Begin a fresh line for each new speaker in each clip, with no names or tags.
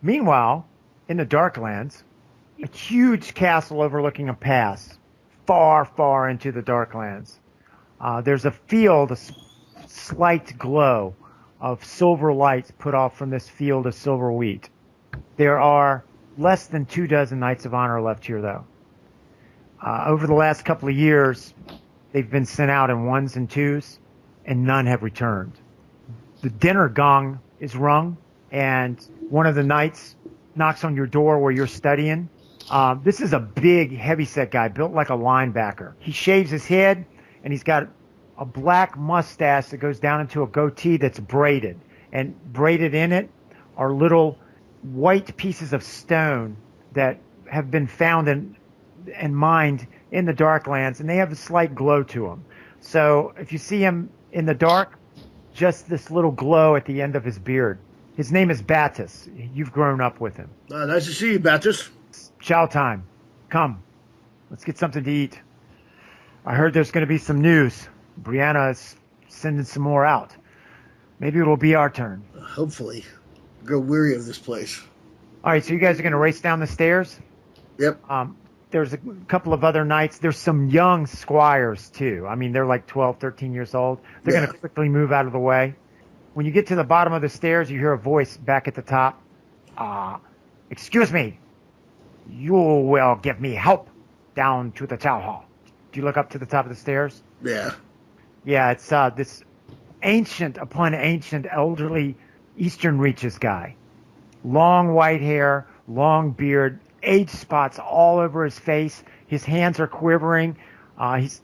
Meanwhile, in the Darklands, a huge castle overlooking a pass, far, far into the Darklands. There's a field, a slight glow of silver lights put off from this field of silver wheat. There are less than 24 Knights of Honor left here, though. Over the last couple of years, they've been sent out in ones and twos, and none have returned. The dinner gong is rung, and one of the knights knocks on your door where you're studying. This is a big, heavyset guy, built like a linebacker. He shaves his head, and he's got a black mustache that goes down into a goatee that's braided. And braided in it are little white pieces of stone that have been found and mined in the Darklands, and they have a slight glow to them. So if you see him in the dark, just this little glow at the end of his beard. His name is Battis. You've grown up with him.
Nice to see you, Battis.
Chow time. Come. Let's get something to eat. I heard there's going to be some news. Brianna is sending some more out. Maybe it'll be our turn.
Hopefully. Grow weary of this place.
All right, so you guys are going to race down the stairs?
Yep.
There's a couple of other knights. There's some young squires, too. I mean, they're like 12, 13 years old. They're going to quickly move out of the way. When you get to the bottom of the stairs, you hear a voice back at the top. Excuse me. You will give me help down to the town hall. Do you look up to the top of the stairs?
Yeah.
Yeah, it's this ancient upon ancient elderly Eastern Reaches guy. Long white hair, long beard, age spots all over his face. His hands are quivering. He's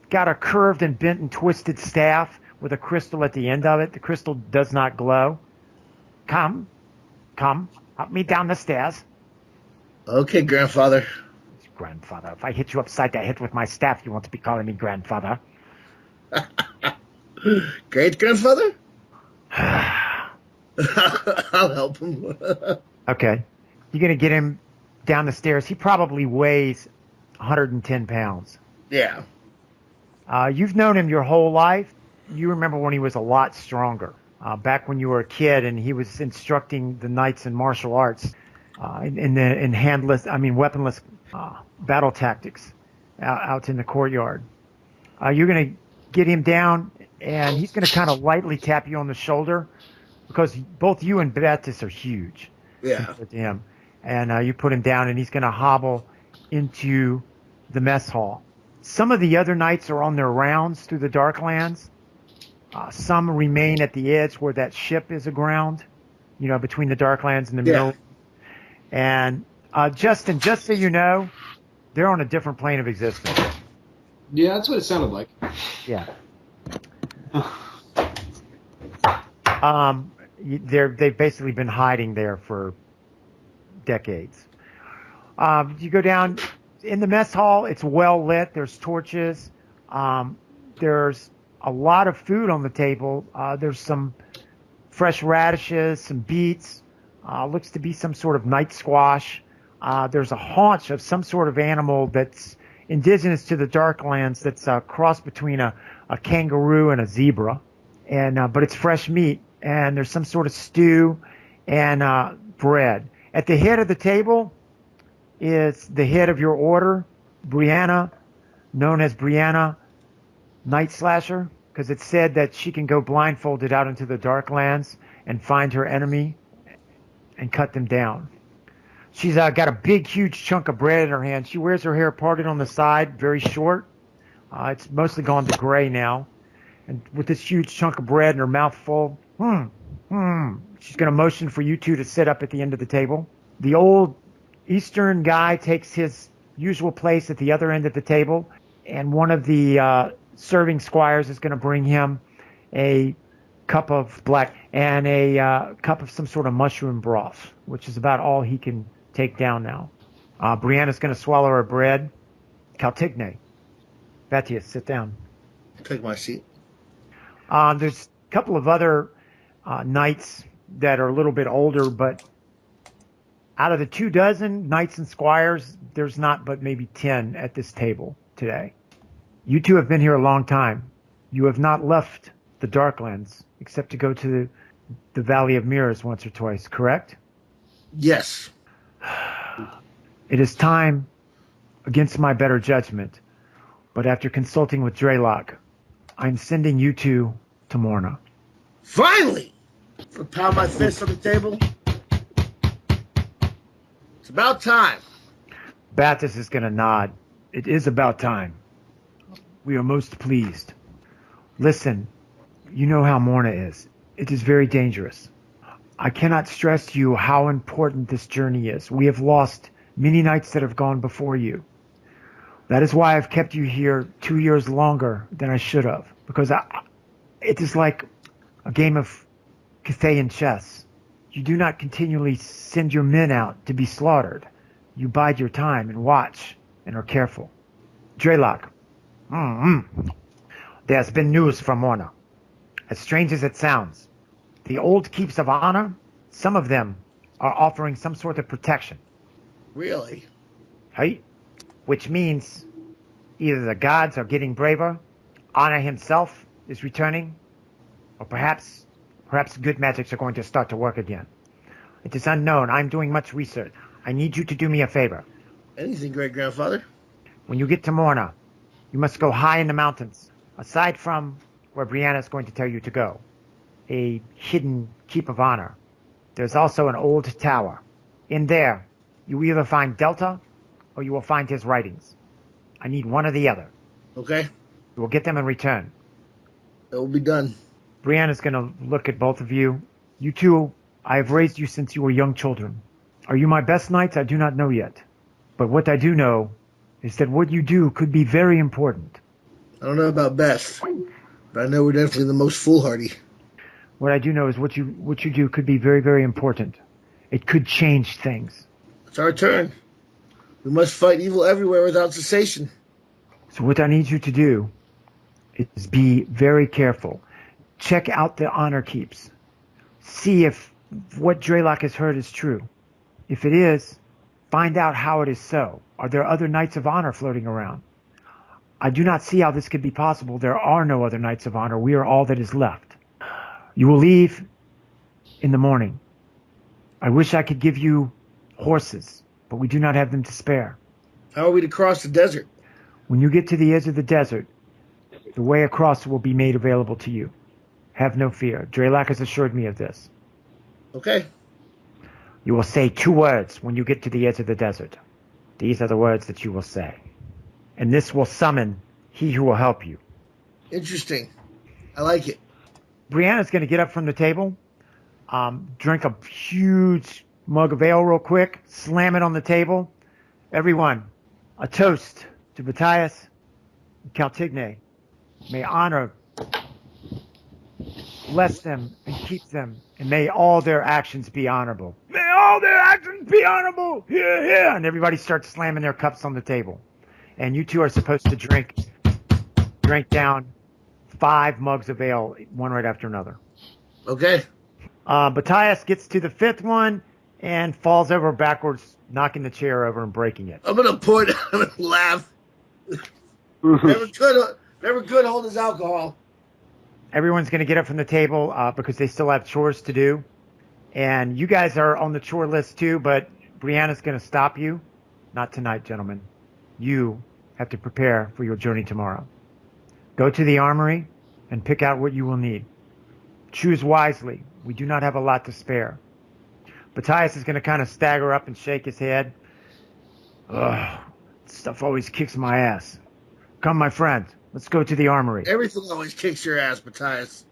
got a curved and bent and twisted staff with a crystal at the end of it. The crystal does not glow. Come, help me down the stairs.
Okay, grandfather.
Grandfather. If I hit you upside the head with my staff, you want to be calling me grandfather.
Great grandfather? I'll help him.
Okay. You're going to get him down the stairs. He probably weighs 110 pounds.
Yeah.
You've known him your whole life. You remember when he was a lot stronger. Back when you were a kid and he was instructing the knights in martial arts, weaponless battle tactics out in the courtyard. You're going to get him down, and he's going to kind of lightly tap you on the shoulder because both you and Baptist are huge.
Yeah.
Compared to him. And you put him down, and he's going to hobble into the mess hall. Some of the other knights are on their rounds through the Darklands. Some remain at the edge where that ship is aground, between the Darklands and the middle. And Justin, just so you know, they're on a different plane of existence.
Yeah, that's what it sounded like.
Yeah. They've basically been hiding there for decades. You go down in the mess hall. It's well lit. There's torches. There's a lot of food on the table. There's some fresh radishes, some beets. Looks to be some sort of night squash. There's a haunch of some sort of animal that's indigenous to the Darklands. That's a cross between a kangaroo and a zebra, but it's fresh meat. And there's some sort of stew and bread. At the head of the table is the head of your order, Brianna, known as Brianna Night Slasher, because it's said that she can go blindfolded out into the Darklands and find her enemy and cut them down. She's got a big, huge chunk of bread in her hand. She wears her hair parted on the side, very short. It's mostly gone to gray now. And with this huge chunk of bread in her mouth full, she's going to motion for you two to sit up at the end of the table. The old Eastern guy takes his usual place at the other end of the table, and one of the serving squires is going to bring him a cup of black and a cup of some sort of mushroom broth, which is about all he can take down now. Brianna's going to swallow her bread. Caltignae. Batius, sit down.
Take my seat.
There's a couple of other knights that are a little bit older, but out of the 24 knights and squires, there's not but maybe 10 at this table today. You two have been here a long time. You have not left the Darklands except to go to the Valley of Mirrors once or twice, correct?
Yes.
It is time, against my better judgment, but after consulting with Dre Loc, I'm sending you two to Morna.
Finally! I pound my fist on the table. It's about time.
Baptist is going to nod. It is about time. We are most pleased. Listen, you know how Morna is. It is very dangerous. I cannot stress to you how important this journey is. We have lost many knights that have gone before you. That is why I've kept you here 2 years longer than I should have. Because it is like a game of Cathay chess. You do not continually send your men out to be slaughtered. You bide your time and watch and are careful. Dre Loc. There's been news from Morna. As strange as it sounds, the old keeps of honor, some of them are offering some sort of protection.
Really?
Right? Which means either the gods are getting braver, honor himself is returning, or perhaps good magics are going to start to work again. It is unknown. I'm doing much research. I need you to do me a favor.
Anything, great-grandfather?
When you get to Morna, you must go high in the mountains, aside from where Brianna is going to tell you to go. A hidden keep of honor. There's also an old tower. In there, you either find Delta, or you will find his writings. I need one or the other.
Okay.
You will get them in return.
It will be done.
Brianna's going to look at both of you. You two, I have raised you since you were young children. Are you my best knights? I do not know yet. But what I do know is that what you do could be very important.
I don't know about best, but I know we're definitely the most foolhardy.
What I do know is what you do could be very, very important. It could change things.
It's our turn. We must fight evil everywhere without cessation.
So what I need you to do is be very careful. Check out the honor keeps. See if what Dre Loc has heard is true. If it is, find out how it is so. Are there other Knights of Honor floating around? I do not see how this could be possible. There are no other Knights of Honor. We are all that is left. You will leave in the morning. I wish I could give you horses, but we do not have them to spare.
How are we to cross the desert?
When you get to the edge of the desert, the way across will be made available to you. Have no fear. Dre Loc has assured me of this.
Okay.
You will say 2 words when you get to the edge of the desert. These are the words that you will say. And this will summon he who will help you.
Interesting. I like it.
Brianna's going to get up from the table, drink a huge mug of ale real quick, slam it on the table. Everyone, a toast to Matthias and Caltignae. May honor bless them and keep them, and may all their actions be honorable. May all their actions be honorable! Here, here! And everybody starts slamming their cups on the table. And you two are supposed to drink down 5 mugs of ale, one right after another.
Okay.
Matthias gets to the 5th one and falls over backwards, knocking the chair over and breaking it.
I'm gonna point and laugh. Never could hold his alcohol.
Everyone's going to get up from the table because they still have chores to do. And you guys are on the chore list too, but Brianna's going to stop you. Not tonight, gentlemen. You have to prepare for your journey tomorrow. Go to the armory and pick out what you will need. Choose wisely. We do not have a lot to spare. Matthias is going to kind of stagger up and shake his head. Ugh, stuff always kicks my ass. Come, my friend. Let's go to the armory.
Everything always kicks your ass, Matthias.